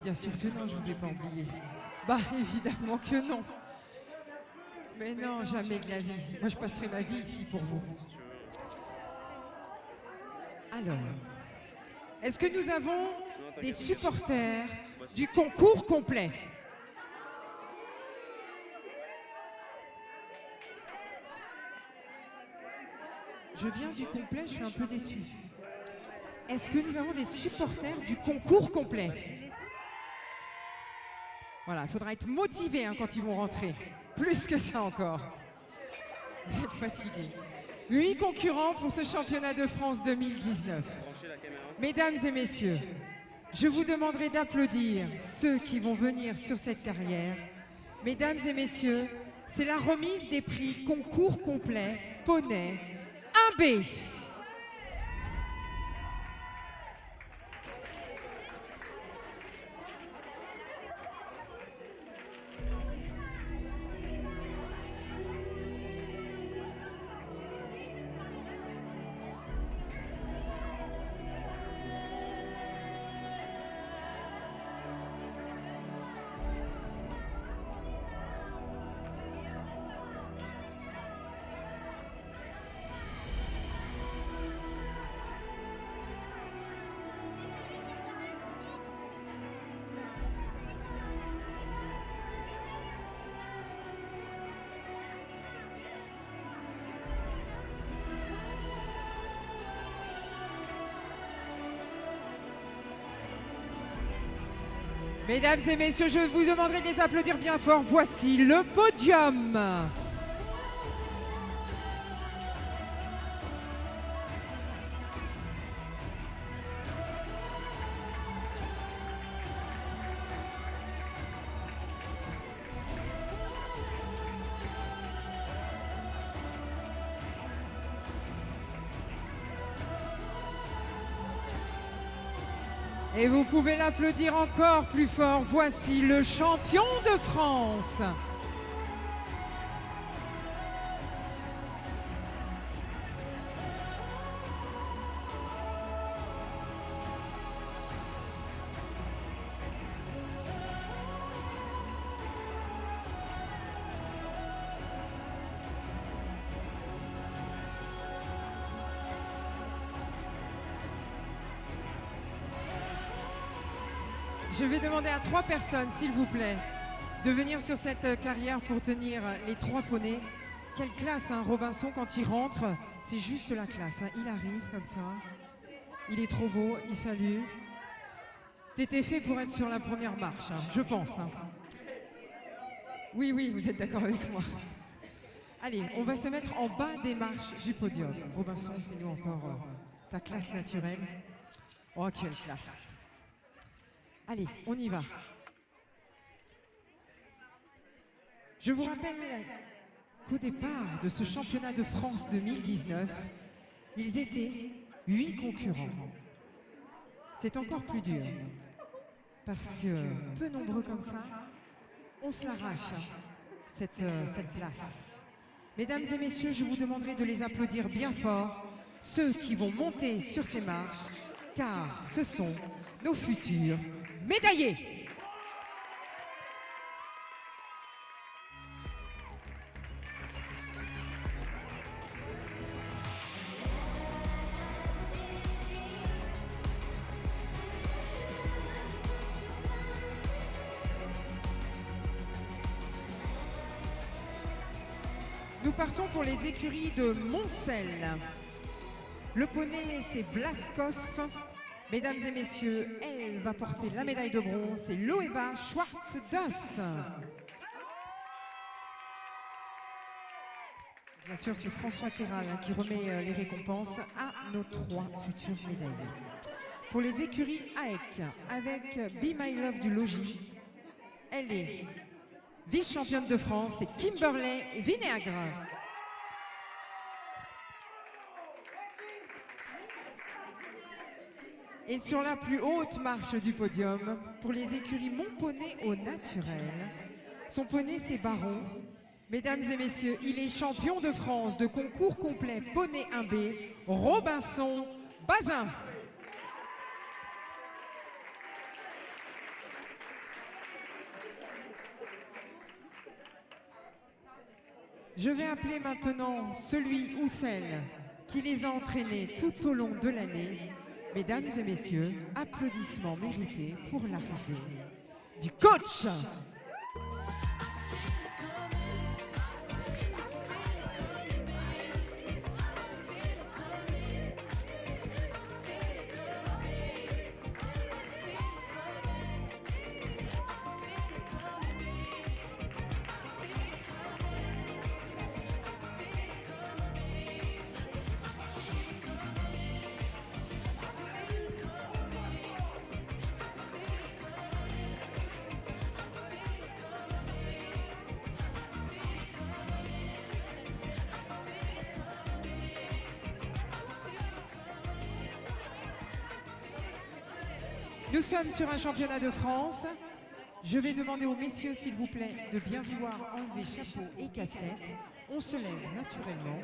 Bien sûr que non, je vous ai pas oublié. Bah évidemment que non. Mais non, jamais de la vie. Moi je passerai ma vie ici pour vous. Alors, est-ce que nous avons des supporters du concours complet? Je viens du complet, je suis un peu déçue. Est-ce que nous avons des supporters du concours complet? Voilà, il faudra être motivé quand ils vont rentrer. Plus que ça encore. Vous êtes fatigués. 8 concurrents pour ce championnat de France 2019. Mesdames et messieurs, je vous demanderai d'applaudir ceux qui vont venir sur cette carrière. Mesdames et messieurs, c'est la remise des prix concours complet poney 1B. Mesdames et messieurs, je vous demanderai de les applaudir bien fort. Voici le podium. Et vous pouvez l'applaudir encore plus fort. Voici le champion de France. Je vais demander à 3 personnes, s'il vous plaît, de venir sur cette carrière pour tenir les 3 poneys. Quelle classe, Robinson, quand il rentre, c'est juste la classe. Il arrive comme ça, il est trop beau, il salue. T'étais fait pour être sur la première marche, je pense. Oui, oui, vous êtes d'accord avec moi. Allez, on va se mettre en bas des marches du podium. Robinson, fais-nous encore ta classe naturelle. Oh, quelle classe! Allez, on y va. Je vous rappelle qu'au départ de ce championnat de France 2019, ils étaient 8 concurrents. C'est encore plus dur, parce que peu nombreux comme ça, on se l'arrache, cette place. Mesdames et messieurs, je vous demanderai de les applaudir bien fort, ceux qui vont monter sur ces marches, car ce sont nos futurs médaillés. Nous partons pour les écuries de Moncel. Le poney, c'est Blaskov. Mesdames et messieurs, elle va porter la médaille de bronze, c'est Loeva Schwartz-Doss. Bien sûr, c'est François Terral qui remet les récompenses à nos 3 futurs médaillés. Pour les écuries AEC, avec Be My Love du Logis, elle est vice-championne de France, c'est Kimberley Vinaigre. Et sur la plus haute marche du podium, pour les écuries Mon Poney au naturel, son poney c'est Baron. Mesdames et messieurs, il est champion de France de concours complet poney 1B, Robinson Bazin. Je vais appeler maintenant celui ou celle qui les a entraînés tout au long de l'année. Mesdames et messieurs, applaudissements mérités pour l'arrivée du coach. Nous sommes sur un championnat de France. Je vais demander aux messieurs, s'il vous plaît, de bien vouloir enlever chapeau et casquette. On se lève naturellement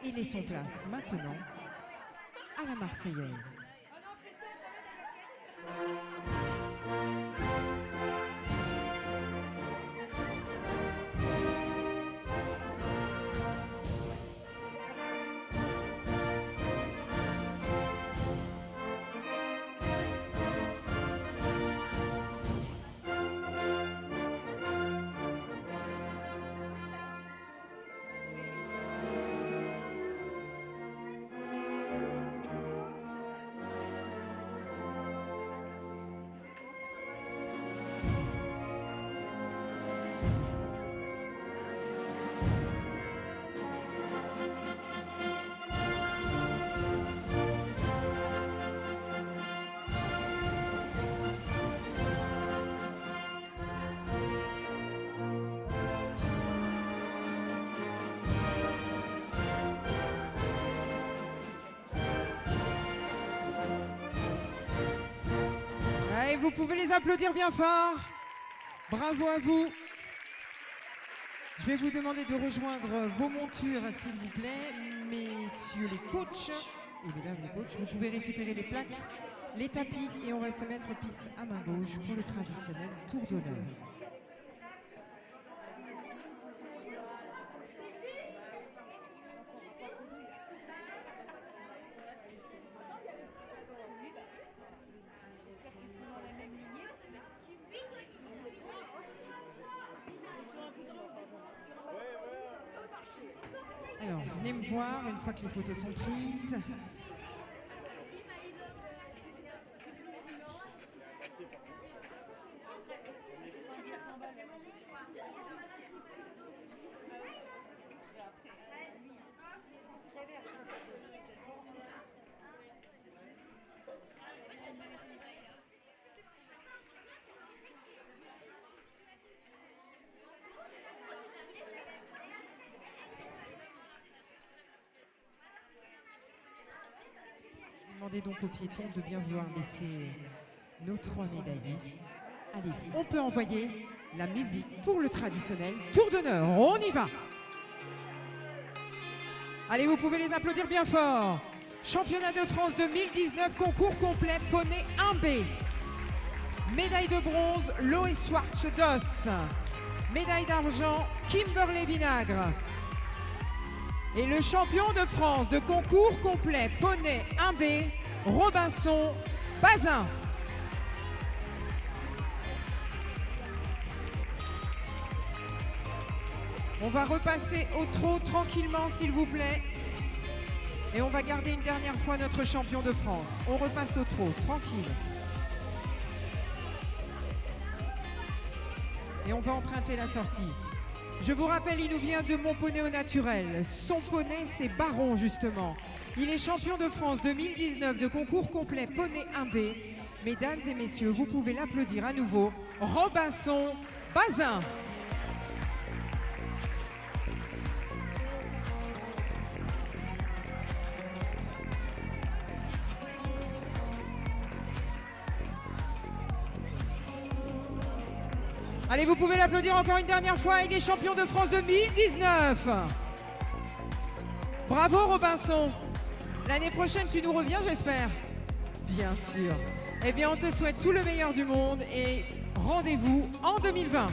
et laissons place maintenant à la Marseillaise. Vous pouvez les applaudir bien fort. Bravo à vous. Je vais vous demander de rejoindre vos montures, s'il vous plaît. Messieurs les coachs et mesdames les coachs, vous pouvez récupérer les plaques, les tapis et on va se mettre piste à main gauche pour le traditionnel tour d'honneur. Alors, venez me voir une fois que les photos sont prises. Demandez donc aux piétons de bien vouloir laisser nos 3 médaillés. Allez, on peut envoyer la musique pour le traditionnel tour d'honneur. On y va. Allez, vous pouvez les applaudir bien fort. Championnat de France 2019, concours complet, poney 1B. Médaille de bronze, Loé Schwartz d'Os. Médaille d'argent, Kimberley Vinagre. Et le champion de France de concours complet poney 1B, Robinson Bazin. On va repasser au trot tranquillement, s'il vous plaît. Et on va garder une dernière fois notre champion de France. On repasse au trot, tranquille. Et on va emprunter la sortie. Je vous rappelle, il nous vient de mon poney au naturel. Son poney, c'est Baron, justement. Il est champion de France 2019 de concours complet poney 1B. Mesdames et messieurs, vous pouvez l'applaudir à nouveau. Robinson Bazin. Allez, vous pouvez l'applaudir encore une dernière fois. Il est champion de France 2019. Bravo Robinson. L'année prochaine, tu nous reviens, j'espère. Bien sûr. Eh bien, on te souhaite tout le meilleur du monde et rendez-vous en 2020.